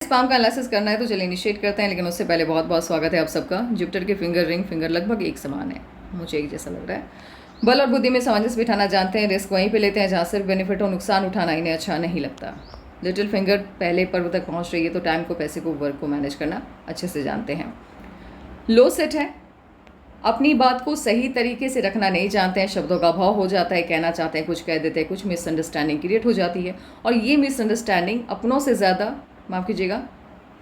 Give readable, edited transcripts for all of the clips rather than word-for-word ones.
Sperm का analysis करना है तो चलिए इनिशिएट करते हैं, लेकिन उससे पहले बहुत बहुत स्वागत है आप सबका। जुपिटर के फिंगर लगभग एक समान है, मुझे एक जैसा लग रहा है। बल और बुद्धि में सामंजस्य बिठाना जानते हैं, रिस्क वहीं पे लेते हैं जहाँ सिर्फ बेनिफिट हो, नुकसान उठाना इन्हें अच्छा नहीं लगता। लिटिल फिंगर पहले पर्व तक पहुँच रही है तो टाइम को, पैसे को, वर्क को मैनेज करना अच्छे से जानते हैं। लो सेट है, अपनी बात को सही तरीके से रखना नहीं जानते हैं, शब्दों का अभाव हो जाता है, कहना चाहते हैं कुछ कह देते हैं, कुछ मिसअंडरस्टैंडिंग क्रिएट हो जाती है। और ये मिसअंडरस्टैंडिंग अपनों से ज़्यादा, माफ़ कीजिएगा,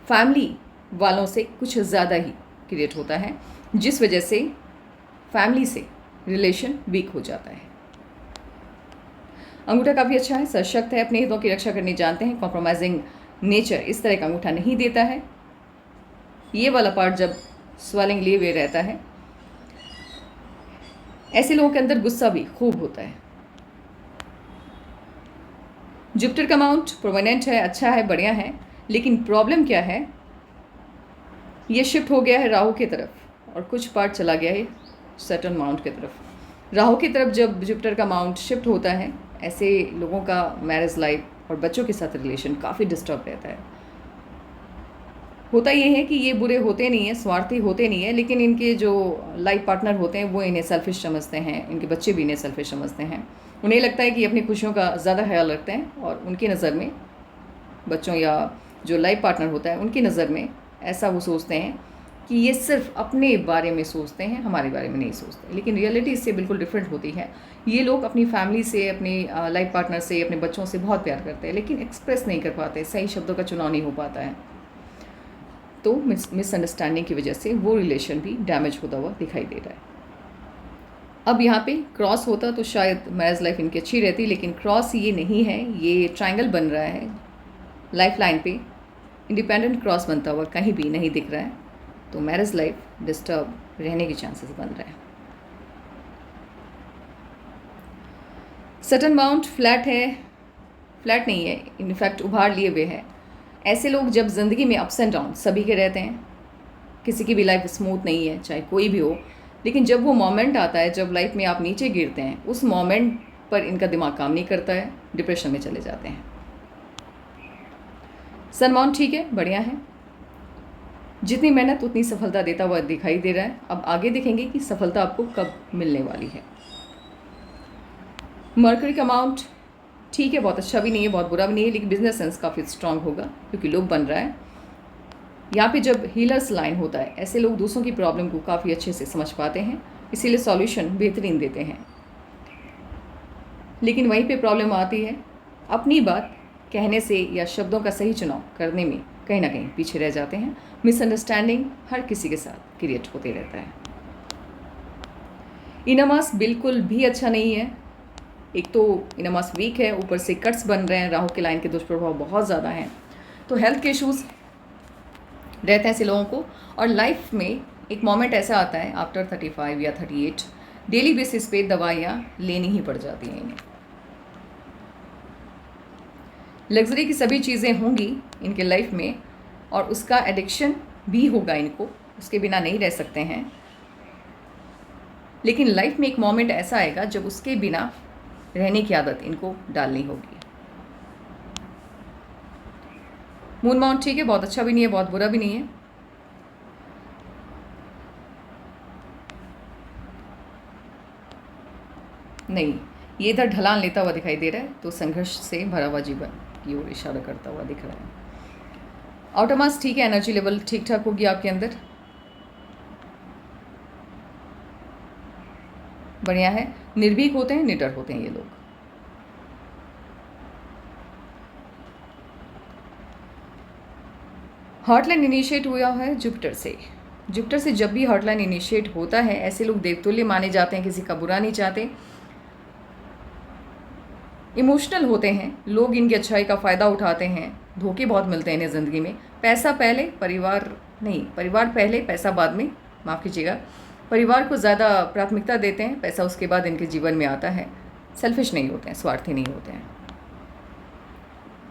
फैमिली वालों से कुछ ज़्यादा ही क्रिएट होता है, जिस वजह से फैमिली से रिलेशन वीक हो जाता है। अंगूठा काफ़ी अच्छा है, सशक्त है, अपने हितों की रक्षा करनी जानते हैं, कॉम्प्रोमाइजिंग नेचर इस तरह का अंगूठा नहीं देता है। ये वाला पार्ट जब स्वेलिंग लिए हुए रहता है, ऐसे लोगों के अंदर गुस्सा भी खूब होता है। जुपिटर का माउंट प्रोमिनेंट है, अच्छा है, बढ़िया है, लेकिन प्रॉब्लम क्या है, ये शिफ्ट हो गया है राहु की तरफ और कुछ पार्ट चला गया है सैटर्न माउंट की तरफ। राहु की तरफ जब जुपिटर का माउंट शिफ्ट होता है, ऐसे लोगों का मैरिज लाइफ और बच्चों के साथ रिलेशन काफ़ी डिस्टर्ब रहता है। होता ये है कि ये बुरे होते नहीं हैं, स्वार्थी होते नहीं हैं, लेकिन इनके जो लाइफ पार्टनर होते हैं वो इन्हें सेल्फिश समझते हैं, इनके बच्चे भी इन्हें सेल्फिश समझते हैं। उन्हें लगता है कि अपनी खुशियों का ज़्यादा ख्याल रखते हैं, और उनकी नज़र में बच्चों या जो लाइफ पार्टनर होता है उनकी नज़र में ऐसा वो सोचते हैं कि ये सिर्फ अपने बारे में सोचते हैं, हमारे बारे में नहीं सोचते। लेकिन रियलिटी इससे बिल्कुल डिफरेंट होती है। ये लोग अपनी फैमिली से, अपने लाइफ पार्टनर से, अपने बच्चों से बहुत प्यार करते हैं, लेकिन एक्सप्रेस नहीं कर पाते, सही शब्दों का चुनाव नहीं हो पाता है, तो मिसअंडरस्टैंडिंग की वजह से वो रिलेशन भी डैमेज होता हुआ दिखाई दे रहा है। अब यहाँ पे क्रॉस होता तो शायद मैरिज लाइफ इनकी अच्छी रहती, लेकिन क्रॉस ये नहीं है, ये ट्रायंगल बन रहा है लाइफ लाइन पे, इंडिपेंडेंट क्रॉस बनता हुआ कहीं भी नहीं दिख रहा है, तो मैरिज लाइफ डिस्टर्ब रहने के चांसेस बन रहे हैं। सैटर्न माउंट फ्लैट है, फ्लैट नहीं है, इनफैक्ट उभार लिए हुए है। ऐसे लोग जब ज़िंदगी में अप्स एंड डाउन सभी के रहते हैं, किसी की भी लाइफ स्मूथ नहीं है, चाहे कोई भी हो, लेकिन जब वो मोमेंट आता है जब लाइफ में आप नीचे गिरते हैं, उस मोमेंट पर इनका दिमाग काम नहीं करता है, डिप्रेशन में चले जाते हैं। सन माउंट ठीक है, बढ़िया है, जितनी मेहनत उतनी सफलता देता हुआ दिखाई दे रहा है। अब आगे देखेंगे कि सफलता आपको कब मिलने वाली है। मरकरी का माउंट ठीक है, बहुत अच्छा भी नहीं है, बहुत बुरा भी नहीं है, लेकिन बिजनेस सेंस काफ़ी स्ट्रांग होगा क्योंकि लोग बन रहा है। यहाँ पे जब हीलर्स लाइन होता है, ऐसे लोग दूसरों की प्रॉब्लम को काफ़ी अच्छे से समझ पाते हैं, इसीलिए सॉल्यूशन बेहतरीन देते हैं। लेकिन वहीं पे प्रॉब्लम आती है, अपनी बात कहने से या शब्दों का सही चुनाव करने में कहीं ना कहीं पीछे रह जाते हैं। मिसअंडरस्टैंडिंग हर किसी के साथ क्रिएट होते रहता है। इनमास बिल्कुल भी अच्छा नहीं है, एक तो इनमास वीक है, ऊपर से कट्स बन रहे हैं, राहु के लाइन के दुष्प्रभाव बहुत ज़्यादा हैं, तो हेल्थ के इश्यूज़ रहते हैं ऐसे लोगों को। और लाइफ में एक मोमेंट ऐसा आता है आफ्टर 35 या 38, डेली बेसिस पे दवाइयाँ लेनी ही पड़ जाती हैं इन्हें। लग्जरी की सभी चीज़ें होंगी इनके लाइफ में, और उसका एडिक्शन भी होगा इनको, उसके बिना नहीं रह सकते हैं। लेकिन लाइफ में एक मोमेंट ऐसा आएगा जब उसके बिना रहने की आदत इनको डालनी होगी। मून माउंट ठीक है, बहुत अच्छा भी नहीं है, बहुत बुरा भी नहीं है। नहीं, ये इधर ढलान लेता हुआ दिखाई दे रहा है, तो संघर्ष से भरा हुआ जीवन की ओर इशारा करता हुआ दिख रहा है। आउटर मास ठीक है, एनर्जी लेवल ठीक ठाक होगी आपके अंदर, बढ़िया है, निर्भीक होते हैं, निडर होते हैं ये लोग। हॉटलाइन इनिशिएट हुआ है जुपिटर से। जुपिटर से जब भी हॉटलाइन इनिशिएट होता है, ऐसे लोग देवतुल्य माने जाते हैं, किसी का बुरा नहीं चाहते, इमोशनल होते हैं, लोग इनकी अच्छाई का फ़ायदा उठाते हैं, धोखे बहुत मिलते हैं इन्हें ज़िंदगी में। पैसा पहले, परिवार नहीं, परिवार पहले पैसा बाद में, माफ़ कीजिएगा, परिवार को ज़्यादा प्राथमिकता देते हैं, पैसा उसके बाद इनके जीवन में आता है। सेल्फिश नहीं होते हैं, स्वार्थी नहीं होते हैं।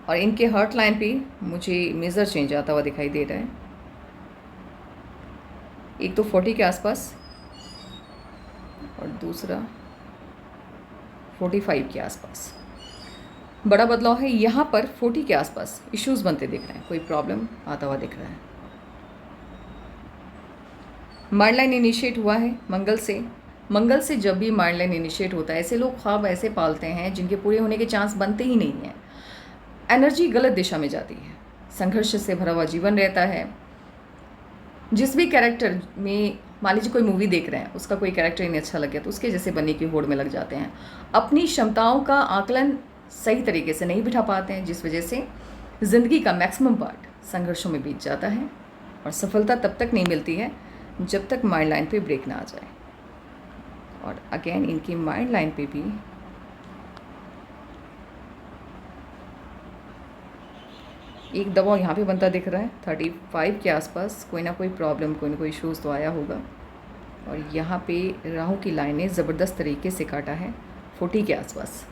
और इनके हार्ट लाइन पे मुझे मेजर चेंज आता हुआ दिखाई दे रहा है, एक तो 40 के आसपास और दूसरा 45 के आसपास। बड़ा बदलाव है यहाँ पर 40 के आसपास इश्यूज़ बनते दिख रहे हैं, कोई प्रॉब्लम आता हुआ दिख रहा है। माइंड लाइन इनिशिएट हुआ है मंगल से। मंगल से जब भी माइंड लाइन इनिशिएट होता है, ऐसे लोग ख्वाब ऐसे पालते हैं जिनके पूरे होने के चांस बनते ही नहीं हैं। एनर्जी गलत दिशा में जाती है, संघर्ष से भरा हुआ जीवन रहता है। जिस भी कैरेक्टर में, मान लीजिए कोई मूवी देख रहे हैं, उसका कोई कैरेक्टर इन्हें अच्छा लग गया तो उसके जैसे बनने की होड़ में लग जाते हैं। अपनी क्षमताओं का आकलन सही तरीके से नहीं बिठा पाते हैं, जिस वजह से ज़िंदगी का मैक्सिमम पार्ट संघर्षों में बीत जाता है। और सफलता तब तक नहीं मिलती है जब तक माइंड लाइन पे ब्रेक ना आ जाए। और अगेन इनकी माइंड लाइन पे भी एक दबाव यहाँ पे बनता दिख रहा है। 35 के आसपास कोई ना कोई प्रॉब्लम, कोई ना कोई इशूज़ तो आया होगा। और यहाँ पे राहु की लाइन ने ज़बरदस्त तरीके से काटा है। 40 के आसपास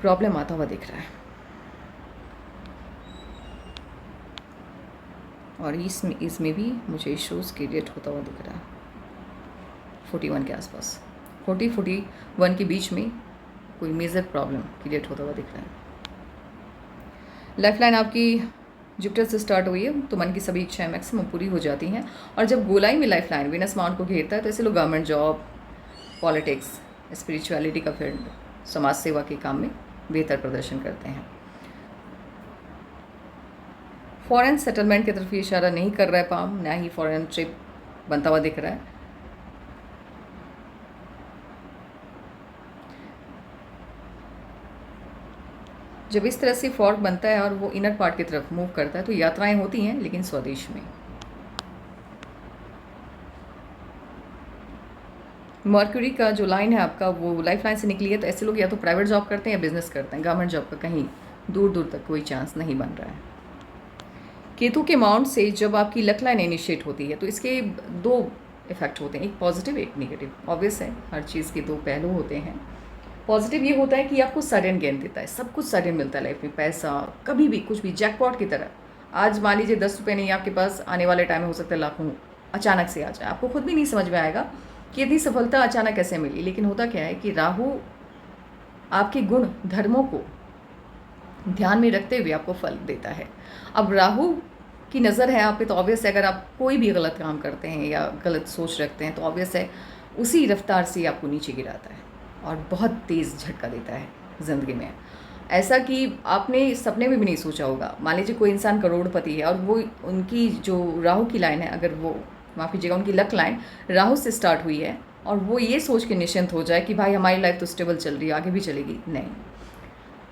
प्रॉब्लम आता हुआ दिख रहा है। और इसमें भी मुझे इशूज़ क्रिएट होता हुआ दिख रहा है 41 के आसपास। 40-41 के बीच में कोई मेजर प्रॉब्लम क्रिएट होता हुआ दिख रहा है। लाइफ लाइन आपकी जुपिटर से स्टार्ट हुई है तो मन की सभी इच्छाएं मैक्सिमम पूरी हो जाती हैं। और जब गोलाई में लाइफ लाइन वीनस माउंट को घेरता है तो ऐसे लोग गवर्नमेंट जॉब, पॉलिटिक्स, स्पिरिचुअलिटी का फील्ड, समाज सेवा के काम में बेहतर प्रदर्शन करते हैं। फॉरेन सेटलमेंट की तरफ ये इशारा नहीं कर रहा है पाम, ना ही फॉरेन ट्रिप बनता हुआ दिख रहा है। जब इस तरह से फॉर्क बनता है और वो इनर पार्ट की तरफ मूव करता है तो यात्राएं होती हैं, लेकिन स्वदेश में। मर्क्यूरी का जो लाइन है आपका, वो लाइफ लाइन से निकली है तो ऐसे लोग या तो प्राइवेट जॉब करते हैं या बिजनेस करते हैं। गवर्नमेंट जॉब का कहीं दूर दूर तक कोई चांस नहीं बन रहा है। केतु के माउंट से जब आपकी लक लाइन इनिशिएट होती है तो इसके दो इफेक्ट होते हैं, एक पॉजिटिव एक नेगेटिव। ऑब्वियस है, हर चीज़ के दो पहलू होते हैं। पॉजिटिव ये होता है कि आपको सडन गेन देता है, सब कुछ सडन मिलता है लाइफ में, पैसा कभी भी कुछ भी, जैकपॉट की तरह। आज मान लीजिए 10 रुपये नहीं आपके पास, आने वाले टाइम में हो सकता है लाखों अचानक से आ जाए। आपको खुद भी नहीं समझ में आएगा कि इतनी सफलता अचानक कैसे मिली। लेकिन होता क्या है कि राहु आपके गुण धर्मों को ध्यान में रखते हुए आपको फल देता है। अब राहु की नज़र है आप पे तो ऑब्वियस है, अगर आप कोई भी गलत काम करते हैं या गलत सोच रखते हैं तो ऑब्वियस है उसी रफ्तार से आपको नीचे गिराता है और बहुत तेज़ झटका देता है ज़िंदगी में। ऐसा कि आपने सपने में भी नहीं सोचा होगा। मान लीजिए कोई इंसान करोड़पति है और वो, उनकी जो राहु की लाइन है, अगर वो, माफ़ कीजिएगा, उनकी लक लाइन राहु से स्टार्ट हुई है और वो ये सोच के निश्चिंत हो जाए कि भाई हमारी लाइफ तो स्टेबल चल रही है, आगे भी चलेगी। नहीं,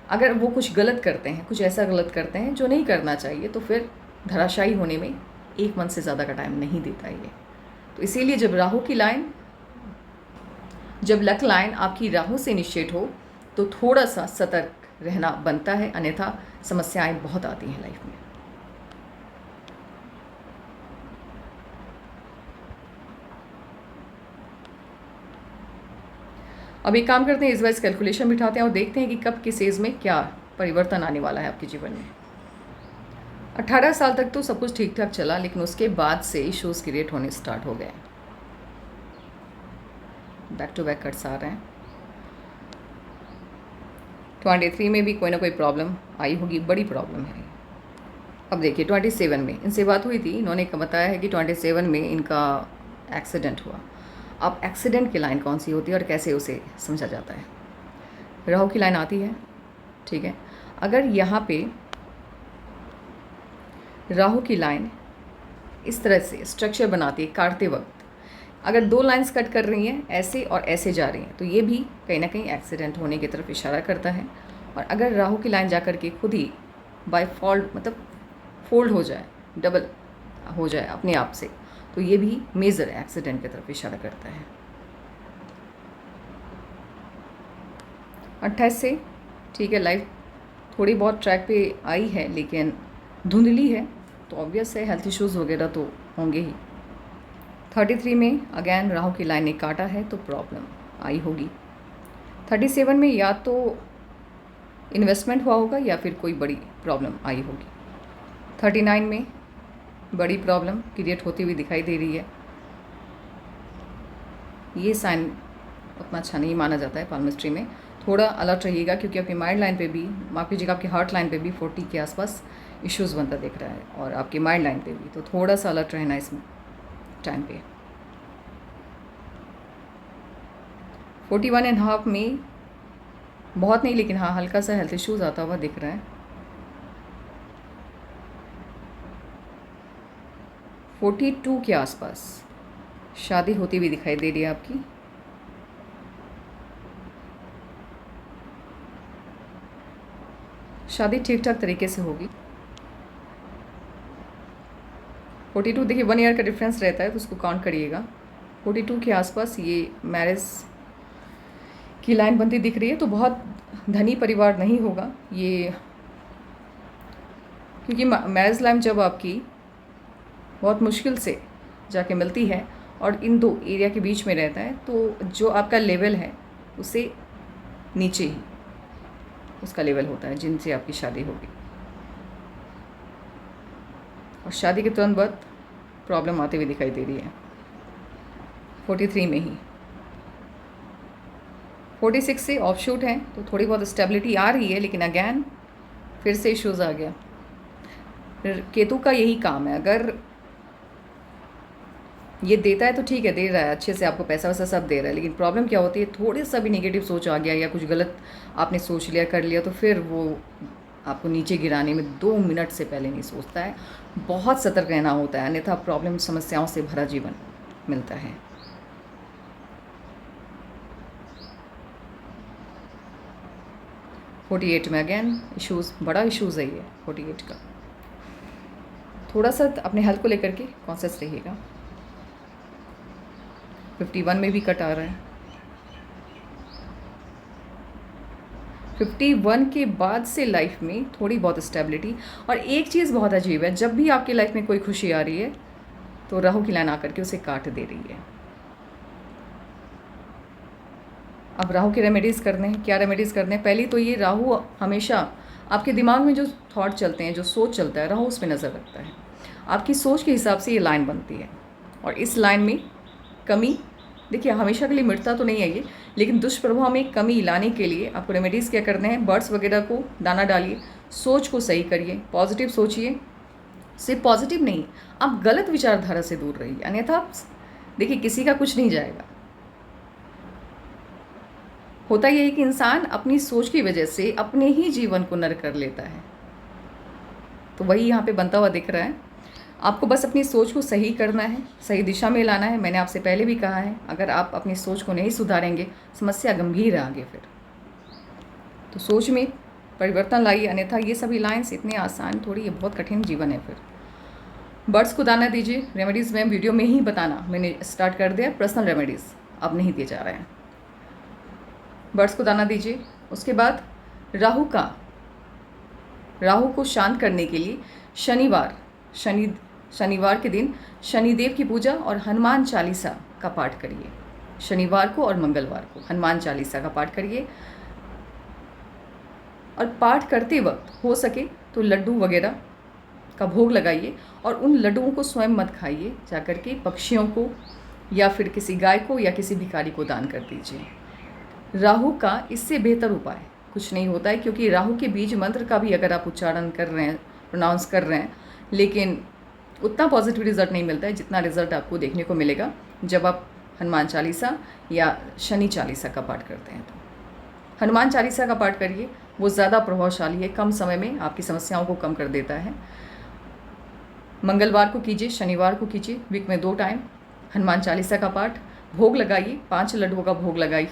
अगर वो कुछ गलत करते हैं, कुछ ऐसा गलत करते हैं जो नहीं करना चाहिए, तो फिर धराशायी होने में 1 मंथ से ज़्यादा का टाइम नहीं देता ये। तो इसीलिए जब राहु की लाइन, जब लक लाइन आपकी राहु से इनिशिएट हो तो थोड़ा सा सतर्क रहना बनता है, अन्यथा समस्याएं बहुत आती हैं लाइफ में। अब एक काम करते हैं, इस बार कैलकुलेशन बिठाते हैं और देखते हैं कि कब किस एज में क्या परिवर्तन आने वाला है आपके जीवन में। 18 साल तक तो सब कुछ ठीक ठाक चला, लेकिन उसके बाद से इश्यूज़ क्रिएट होने स्टार्ट हो गए। बैक टू बैक कट्स आ रहे हैं। 23 में भी कोई ना कोई प्रॉब्लम आई होगी, बड़ी प्रॉब्लम है। अब देखिए 27 में इनसे बात हुई थी, इन्होंने बताया है कि 27 में इनका एक्सीडेंट हुआ। अब एक्सीडेंट की लाइन कौन सी होती है और कैसे उसे समझा जाता है? राहु की लाइन आती है, ठीक है। अगर यहाँ पे राहु की लाइन इस तरह से स्ट्रक्चर बनाती है काटते वक्त, अगर 2 लाइंस कट कर रही हैं ऐसे और ऐसे जा रही हैं, तो ये भी कहीं ना कहीं एक्सीडेंट होने की तरफ इशारा करता है। और अगर राहु की लाइन जा कर के खुद ही बाय फॉल्ट, मतलब फोल्ड हो जाए, डबल हो जाए अपने आप से, तो ये भी मेजर एक्सीडेंट की तरफ इशारा करता है। 28 से ठीक है, लाइफ थोड़ी बहुत ट्रैक पे आई है लेकिन धुंधली है, तो ऑब्वियस है हेल्थ इश्यूज़ वगैरह तो होंगे ही। 33 में अगैन राहु की लाइन ने काटा है तो प्रॉब्लम आई होगी। 37 में या तो इन्वेस्टमेंट हुआ होगा या फिर कोई बड़ी प्रॉब्लम आई होगी। 39 में बड़ी प्रॉब्लम क्रिएट होती हुई दिखाई दे रही है। ये साइन उतना अच्छा नहीं माना जाता है पाल्मिस्ट्री में, थोड़ा अलर्ट रहिएगा, क्योंकि आपकी माइंड लाइन पे भी, माफ़ कीजिएगा, आपकी हार्ट लाइन पे भी 40 के आसपास इश्यूज़ बनता दिख रहा है, और आपकी माइंड लाइन पे भी, तो थोड़ा सा अलर्ट रहना इस टाइम पे। 41.5 में बहुत नहीं, लेकिन हाँ हल्का सा हेल्थ इश्यूज़ आता हुआ दिख रहा है। 42 के आसपास शादी होती हुई दिखाई दे रही है आपकी। शादी ठीक ठाक तरीके से होगी। 42 देखिए 1 ईयर का डिफरेंस रहता है, तो उसको काउंट करिएगा। 42 के आसपास ये मैरिज की लाइन बनती दिख रही है। तो बहुत धनी परिवार नहीं होगा ये, क्योंकि मैरिज लाइन जब आपकी बहुत मुश्किल से जाके मिलती है और इन दो एरिया के बीच में रहता है, तो जो आपका लेवल है उससे नीचे ही उसका लेवल होता है जिनसे आपकी शादी होगी। और शादी के तुरंत बाद प्रॉब्लम आती हुई दिखाई दे रही है 43 में ही। 46 से ऑफशूट है, तो थोड़ी बहुत स्टेबिलिटी आ रही है, लेकिन अगैन फिर से इश्यूज़ आ गया। फिर केतु का यही काम है, अगर ये देता है तो ठीक है, दे रहा है अच्छे से, आपको पैसा वैसा सब दे रहा है, लेकिन प्रॉब्लम क्या होती है, थोड़ी सा भी नेगेटिव सोच आ गया या कुछ गलत आपने सोच लिया कर लिया, तो फिर वो आपको नीचे गिराने में 2 मिनट से पहले नहीं सोचता है। बहुत सतर्क रहना होता है, अन्यथा प्रॉब्लम समस्याओं से भरा जीवन मिलता है। फोर्टी 48 में अगेन इश्यूज़, बड़ा इश्यूज़ है ये 48 का। थोड़ा सा अपने हेल्थ को लेकर के कॉन्शियस रहिएगा। 51 में भी कट आ रहा है। 51 के बाद से लाइफ में थोड़ी बहुत स्टेबिलिटी। और एक चीज़ बहुत अजीब है, जब भी आपकी लाइफ में कोई खुशी आ रही है तो राहु की लाइन आकर के उसे काट दे रही है। अब राहु के रेमेडीज़ करने हैं। क्या रेमेडीज़ करने हैं? पहली तो ये, राहु हमेशा आपके दिमाग में जो थॉट चलते हैं, जो सोच चलता है, राहु उस पर नज़र रखता है। आपकी सोच के हिसाब से ये लाइन बनती है, और इस लाइन में कमी, देखिए हमेशा के लिए मिटता तो नहीं है ये, लेकिन दुष्प्रभाव में कमी लाने के लिए आपको रेमेडीज़ क्या करने हैं? बर्ड्स वगैरह को दाना डालिए, सोच को सही करिए, पॉजिटिव सोचिए। सिर्फ पॉजिटिव नहीं, आप गलत विचारधारा से दूर रहिए, अन्यथा आप देखिए किसी का कुछ नहीं जाएगा। होता यह है कि इंसान अपनी सोच की वजह से अपने ही जीवन को नरक कर लेता है, तो वही यहाँ पे बनता हुआ दिख रहा है। आपको बस अपनी सोच को सही करना है, सही दिशा में लाना है। मैंने आपसे पहले भी कहा है, अगर आप अपनी सोच को नहीं सुधारेंगे, समस्या गंभीर है आगे फिर। तो सोच में परिवर्तन लाइए, अन्यथा ये सभी लाइन्स इतने आसान थोड़ी, ये बहुत कठिन जीवन है फिर। बर्ड्स को दाना दीजिए। रेमेडीज़ में वीडियो में ही बताना मैंने स्टार्ट कर दिया, पर्सनल रेमेडीज़ अब नहीं दिए जा रहे हैं। बर्ड्स को दाना दीजिए। उसके बाद राहु को शांत करने के लिए शनिवार के दिन शनिदेव की पूजा और हनुमान चालीसा का पाठ करिए। शनिवार को और मंगलवार को हनुमान चालीसा का पाठ करिए, और पाठ करते वक्त हो सके तो लड्डू वगैरह का भोग लगाइए, और उन लड्डुओं को स्वयं मत खाइए, जाकर के पक्षियों को या फिर किसी गाय को या किसी भिखारी को दान कर दीजिए। राहु का इससे बेहतर उपाय कुछ नहीं होता है, क्योंकि राहु के बीज मंत्र का भी अगर आप उच्चारण कर रहे हैं, प्रोनाउंस कर रहे हैं, लेकिन उतना पॉजिटिव रिजल्ट नहीं मिलता है जितना रिजल्ट आपको देखने को मिलेगा जब आप हनुमान चालीसा या शनि चालीसा का पाठ करते हैं। तो हनुमान चालीसा का पाठ करिए, वो ज़्यादा प्रभावशाली है, कम समय में आपकी समस्याओं को कम कर देता है। मंगलवार को कीजिए, शनिवार को कीजिए, वीक में 2 टाइम हनुमान चालीसा का पाठ। भोग लगाइए, 5 लड्डुओं का भोग लगाइए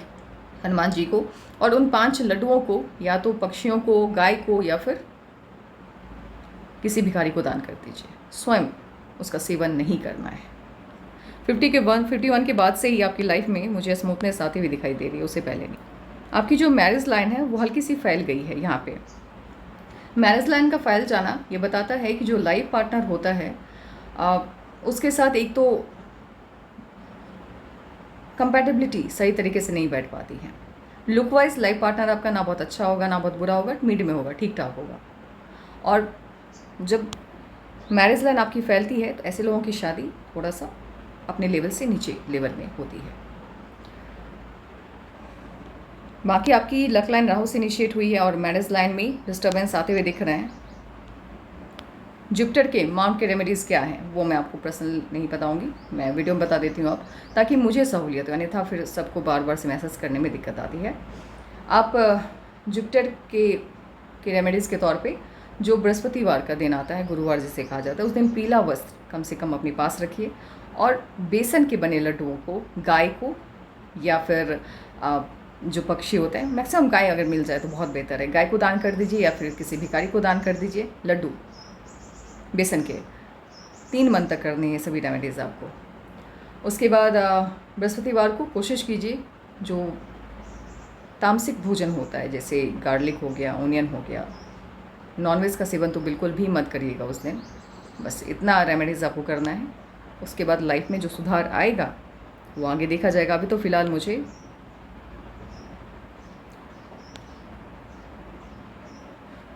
हनुमान जी को, और उन 5 लड्डुओं को या तो पक्षियों को, गाय को या फिर किसी भिखारी को दान कर दीजिए। स्वयं उसका सेवन नहीं करना है। 51 के बाद से ही आपकी लाइफ में मुझे स्मूथनेस आती हुई दिखाई दे रही है, उससे पहले नहीं। आपकी जो मैरिज लाइन है वो हल्की सी फैल गई है। यहाँ पे मैरिज लाइन का फैल जाना ये बताता है कि जो लाइफ पार्टनर होता है उसके साथ एक तो कंपैटिबिलिटी सही तरीके से नहीं बैठ पाती है। लुक वाइज लाइफ पार्टनर आपका ना बहुत अच्छा होगा ना बहुत बुरा होगा, मिड में होगा, ठीक ठाक होगा। और जब मैरिज लाइन आपकी फैलती है तो ऐसे लोगों की शादी थोड़ा सा अपने लेवल से नीचे लेवल में होती है। बाकी आपकी लक लाइन राहु से इनिशिएट हुई है और मैरिज लाइन में डिस्टर्बेंस आते हुए दिख रहे हैं। जुपिटर के माउंट के रेमेडीज़ क्या हैं वो मैं आपको पर्सनल नहीं बताऊंगी, मैं वीडियो में बता देती हूँ आप, ताकि मुझे सहूलियत हो, अन्यथा फिर सबको बार बार से मैसेज करने में दिक्कत आती है। आप जुपिटर के रेमेडीज़ के तौर पे जो बृहस्पतिवार का दिन आता है, गुरुवार जिसे कहा जाता है, उस दिन पीला वस्त्र कम से कम अपने पास रखिए और बेसन के बने लड्डुओं को गाय को या फिर जो पक्षी होते हैं, मैक्सिमम गाय अगर मिल जाए तो बहुत बेहतर है, गाय को दान कर दीजिए या फिर किसी भिखारी को दान कर दीजिए लड्डू बेसन के। 3 मन तक करनी है सभी रेमेडीज़ आपको। उसके बाद बृहस्पतिवार को कोशिश कीजिए जो तामसिक भोजन होता है जैसे गार्लिक हो गया, ओनियन हो गया, नॉनवेज का सेवन तो बिल्कुल भी मत करिएगा उस दिन। बस इतना रेमेडीज़ आपको करना है। उसके बाद लाइफ में जो सुधार आएगा वो आगे देखा जाएगा। अभी तो फ़िलहाल मुझे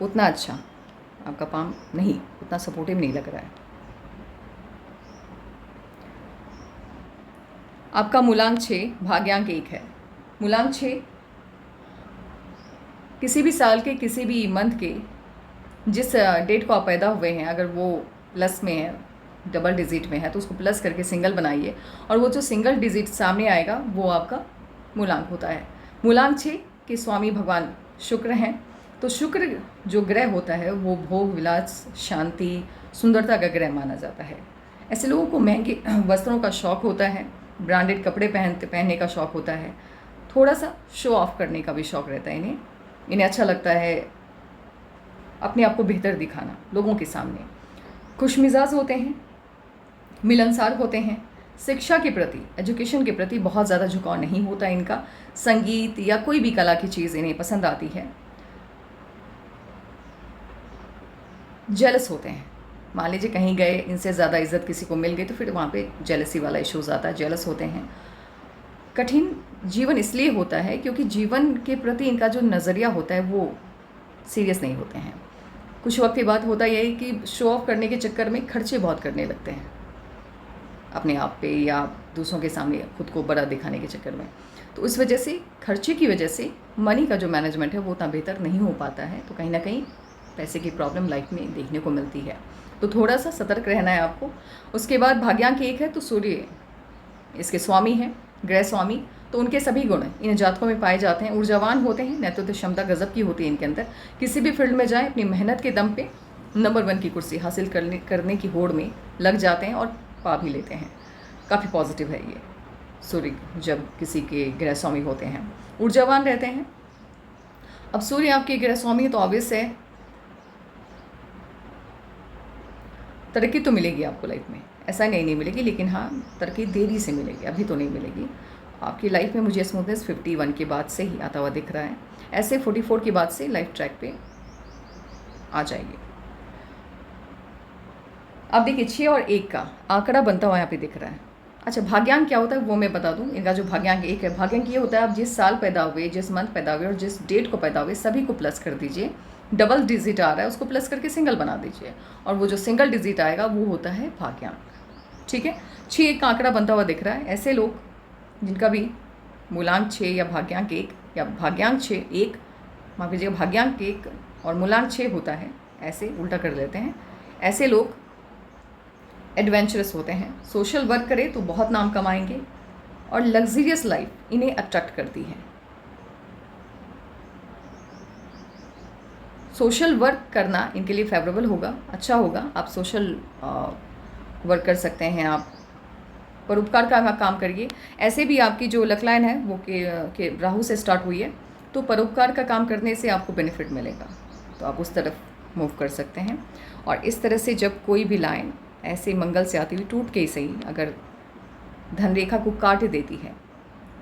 उतना अच्छा आपका पाम नहीं, उतना सपोर्टिव नहीं लग रहा है। आपका मूलांक 6, भाग्यांक 1 है। मूलांक 6 किसी भी साल के किसी भी मंथ के जिस डेट को आप पैदा हुए हैं, अगर वो प्लस में है, डबल डिजिट में है, तो उसको प्लस करके सिंगल बनाइए और वो जो सिंगल डिजिट सामने आएगा वो आपका मूलांक होता है। मूलांक 6 के स्वामी भगवान शुक्र हैं। तो शुक्र जो ग्रह होता है वो भोग विलास, शांति, सुंदरता का ग्रह माना जाता है। ऐसे लोगों को महंगे वस्त्रों का शौक़ होता है, ब्रांडेड कपड़े पहनने का शौक़ होता है, थोड़ा सा शो ऑफ करने का भी शौक़ रहता है इन्हें अच्छा लगता है अपने आप को बेहतर दिखाना लोगों के सामने। खुशमिजाज होते हैं, मिलनसार होते हैं, शिक्षा के प्रति, एजुकेशन के प्रति बहुत ज़्यादा झुकाव नहीं होता इनका, संगीत या कोई भी कला की चीज़ इन्हें पसंद आती है। जेलस होते हैं, मान लीजिए कहीं गए, इनसे ज़्यादा इज्जत किसी को मिल गई तो फिर वहाँ पे जेलसी वाला इश्यूज़ आता है, जेलस होते हैं। कठिन जीवन इसलिए होता है क्योंकि जीवन के प्रति इनका जो नज़रिया होता है वो सीरियस नहीं होते हैं। कुछ वक्त के बाद होता यह है कि शो ऑफ करने के चक्कर में खर्चे बहुत करने लगते हैं अपने आप पे या दूसरों के सामने खुद को बड़ा दिखाने के चक्कर में। तो इस वजह से, खर्चे की वजह से मनी का जो मैनेजमेंट है वो उतना बेहतर नहीं हो पाता है। तो कहीं ना कहीं पैसे की प्रॉब्लम लाइफ में देखने को मिलती है, तो थोड़ा सा सतर्क रहना है आपको। उसके बाद भाग्यांक 1 है तो सूर्य इसके स्वामी हैं, ग्रह स्वामी, तो उनके सभी गुण इन जातकों में पाए जाते हैं। ऊर्जावान होते हैं, नेतृत्व क्षमता गजब की होती है इनके अंदर। किसी भी फील्ड में जाएं, अपनी मेहनत के दम पे नंबर 1 की कुर्सी हासिल करने की होड़ में लग जाते हैं और पा भी लेते हैं। काफ़ी पॉजिटिव है ये सूर्य जब किसी के ग्रह स्वामी होते हैं, ऊर्जावान रहते हैं। अब सूर्य आपके ग्रह स्वामी तो ऑब्वियस है तरक्की तो मिलेगी आपको लाइफ में, ऐसा नहीं मिलेगी, लेकिन हाँ तरक्की देरी से मिलेगी, अभी तो नहीं मिलेगी आपकी लाइफ में। मुझे स्मूथनेस 51 के बाद से ही आता हुआ दिख रहा है, ऐसे 44 के बाद से लाइफ ट्रैक पे आ जाएगी। अब देखिए 6 और 1 का आंकड़ा बनता हुआ यहाँ पे दिख रहा है। अच्छा, भाग्यांक क्या होता है वो मैं बता दूं। इनका जो भाग्यांक 1 है, भाग्यांक ये होता है आप जिस साल पैदा हुए, जिस मंथ पैदा हुए और जिस डेट को पैदा हुए सभी को प्लस कर दीजिए। डबल डिजिट आ रहा है उसको प्लस करके सिंगल बना दीजिए और वो जो सिंगल डिजिट आएगा वो होता है भाग्यांक। ठीक है, 6 का आंकड़ा बनता हुआ दिख रहा है। ऐसे लोग जिनका भी मूलांक 6 या भाग्यांक 1 या भाग्यांक 6 1 माफ कीजिएगा भाग्यांक 1 और मूलांक 6 होता है, ऐसे उल्टा कर लेते हैं। ऐसे लोग एडवेंचरस होते हैं, सोशल वर्क करें तो बहुत नाम कमाएंगे और लग्जरियस लाइफ इन्हें अट्रैक्ट करती है। सोशल वर्क करना इनके लिए फेवरेबल होगा, अच्छा होगा। आप सोशल वर्क कर सकते हैं, आप परोपकार का काम करिए। ऐसे भी आपकी जो लक लाइन है वो के राहु से स्टार्ट हुई है, तो परोपकार का काम करने से आपको बेनिफिट मिलेगा, तो आप उस तरफ मूव कर सकते हैं। और इस तरह से जब कोई भी लाइन ऐसे मंगल से आती हुई टूट के ही सही अगर धन रेखा को काट देती है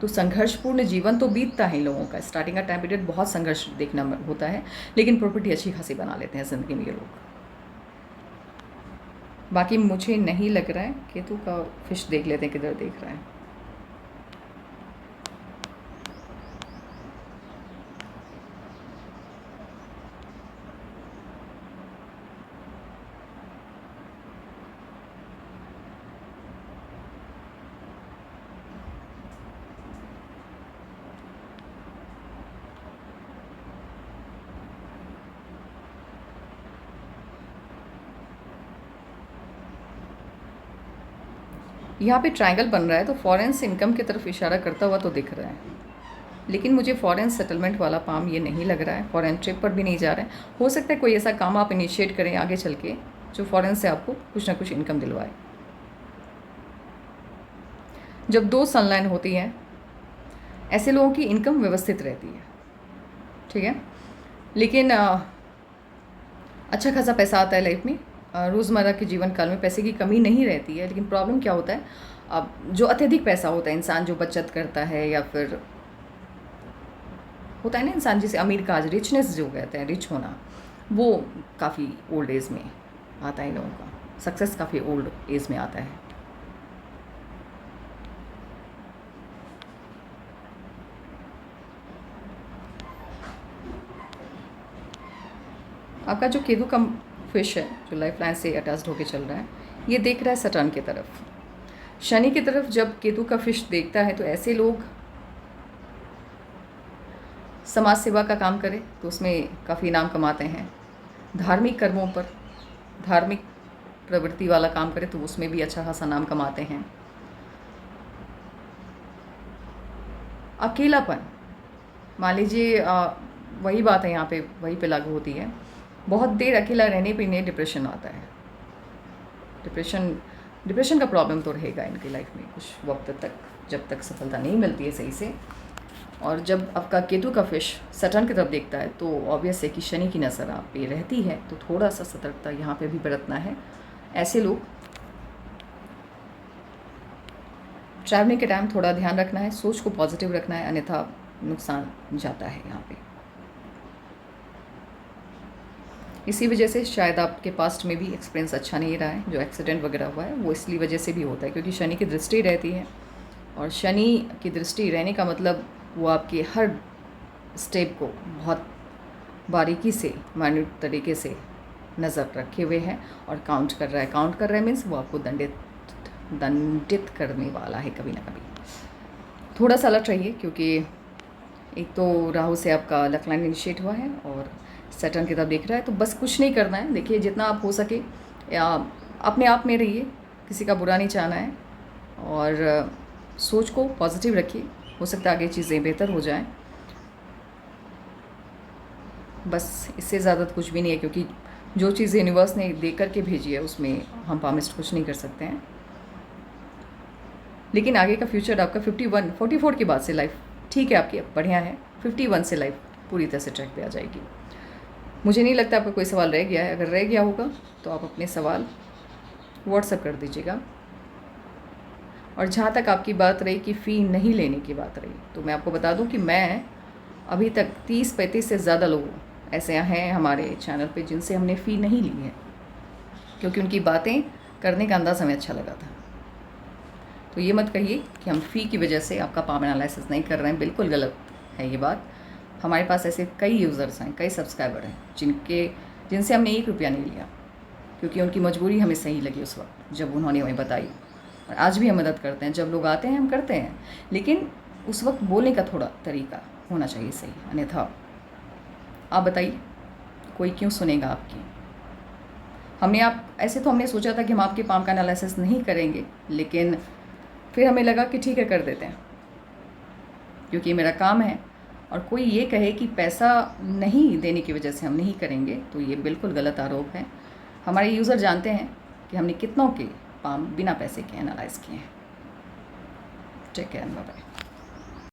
तो संघर्षपूर्ण जीवन तो बीतता है इन लोगों का। स्टार्टिंग का टाइम पीरियड बहुत संघर्ष देखना होता है, लेकिन प्रॉपर्टी अच्छी खासी बना लेते हैं ज़िंदगी में ये लोग। बाकी मुझे नहीं लग रहा है, केतु का फिश देख लेते हैं किधर देख रहा है। यहाँ पे ट्रायंगल बन रहा है तो फॉरेन से इनकम की तरफ इशारा करता हुआ तो दिख रहा है, लेकिन मुझे फॉरेन सेटलमेंट वाला पाम ये नहीं लग रहा है। फॉरेन ट्रिप पर भी नहीं जा रहे हैं। हो सकता है कोई ऐसा काम आप इनिशिएट करें आगे चल के जो फॉरेन से आपको कुछ ना कुछ इनकम दिलवाए। जब 2 सनलाइन होती हैं ऐसे लोगों की इनकम व्यवस्थित रहती है, ठीक है, लेकिन अच्छा खासा पैसा आता है लाइफ में। रोज़मर्रा के जीवन काल में पैसे की कमी नहीं रहती है, लेकिन प्रॉब्लम क्या होता है, अब जो अत्यधिक पैसा होता है, इंसान जो बचत करता है या फिर होता है ना इंसान जिसे अमीर का आज रिचनेस जो कहते हैं, रिच होना, वो काफ़ी ओल्ड एज में आता है। लोगों का सक्सेस काफ़ी ओल्ड एज में आता है। आपका जो केतु का फिश है जो लाइफ लाइन से अटैच्ड होकर चल रहा है, ये देख रहा है सटर्न की तरफ, शनि की तरफ। जब केतु का फिश देखता है तो ऐसे लोग समाज सेवा का काम करें तो उसमें काफ़ी इनाम कमाते हैं। धार्मिक कर्मों पर, धार्मिक प्रवृत्ति वाला काम करें तो उसमें भी अच्छा खासा नाम कमाते हैं। अकेलापन, मान लीजिए वही बात है यहाँ पे, वहीं पे लागू होती है। बहुत देर अकेला रहने पे इन्हें डिप्रेशन आता है। डिप्रेशन का प्रॉब्लम तो रहेगा इनकी लाइफ में कुछ वक्त तक, जब तक सफलता नहीं मिलती है सही से। और जब आपका केतु का फिश सटर्न की तरफ देखता है तो ऑब्वियस है कि शनि की नज़र आप पे रहती है, तो थोड़ा सा सतर्कता यहाँ पे भी बरतना है। ऐसे लोग ट्रैवलिंग के टाइम थोड़ा ध्यान रखना है, सोच को पॉजिटिव रखना है, अन्यथा नुकसान जाता है यहाँ पे। इसी वजह से शायद आपके पास्ट में भी एक्सपीरियंस अच्छा नहीं रहा है, जो एक्सीडेंट वगैरह हुआ है वो इसलिए वजह से भी होता है क्योंकि शनि की दृष्टि रहती है। और शनि की दृष्टि रहने का मतलब वो आपके हर स्टेप को बहुत बारीकी से, माइन्यूट तरीके से नज़र रखे हुए है और काउंट कर रहा है। काउंट कर रहा है मीन्स वो आपको दंडित करने वाला है कभी ना कभी। थोड़ा सा अलर्ट रहिए क्योंकि एक तो राहु से आपका लक लाइन इनिशिएट हुआ है और सैटर्न की तरफ देख रहा है, तो बस कुछ नहीं करना है। देखिए जितना आप हो सके या अपने आप में रहिए, किसी का बुरा नहीं चाहना है और सोच को पॉजिटिव रखिए, हो सकता है आगे चीज़ें बेहतर हो जाएं। बस इससे ज़्यादा कुछ भी नहीं है क्योंकि जो चीज़ें यूनिवर्स ने दे करके भेजी है उसमें हम प्रॉमिस्ड कुछ नहीं कर सकते हैं। लेकिन आगे का फ्यूचर आपका 44 के बाद से लाइफ ठीक है, आपकी बढ़िया है। 51 से लाइफ पूरी तरह से ट्रैक पे आ जाएगी। मुझे नहीं लगता आपका कोई सवाल रह गया है। अगर रह गया होगा तो आप अपने सवाल व्हाट्सएप कर दीजिएगा। और जहाँ तक आपकी बात रही कि फ़ी नहीं लेने की बात रही, तो मैं आपको बता दूं कि मैं अभी तक 30-35 से ज़्यादा लोग ऐसे हैं हमारे चैनल पे जिनसे हमने फ़ी नहीं ली है क्योंकि उनकी बातें करने का अंदाज़ हमें अच्छा लगा था। तो ये मत कहिए कि हम फ़ी की वजह से आपका पाम एनालिसिस नहीं कर रहे हैं, बिल्कुल गलत है ये बात। हमारे पास ऐसे कई यूज़र्स हैं, कई सब्सक्राइबर हैं जिनसे हमने 1 रुपया नहीं लिया क्योंकि उनकी मजबूरी हमें सही लगी उस वक्त जब उन्होंने हमें बताई। और आज भी हम मदद करते हैं, जब लोग आते हैं हम करते हैं, लेकिन उस वक्त बोलने का थोड़ा तरीका होना चाहिए सही, अन्यथा आप बताइए कोई क्यों सुनेगा आपकी। हमने सोचा था कि हम आपके पाम का एनालिसिस नहीं करेंगे, लेकिन फिर हमें लगा कि ठीक है कर देते हैं क्योंकि ये मेरा काम है। और कोई ये कहे कि पैसा नहीं देने की वजह से हम नहीं करेंगे तो ये बिल्कुल गलत आरोप है। हमारे यूज़र जानते हैं कि हमने कितनों के पाम बिना पैसे के एनालाइज किए हैं। Take care, bye bye.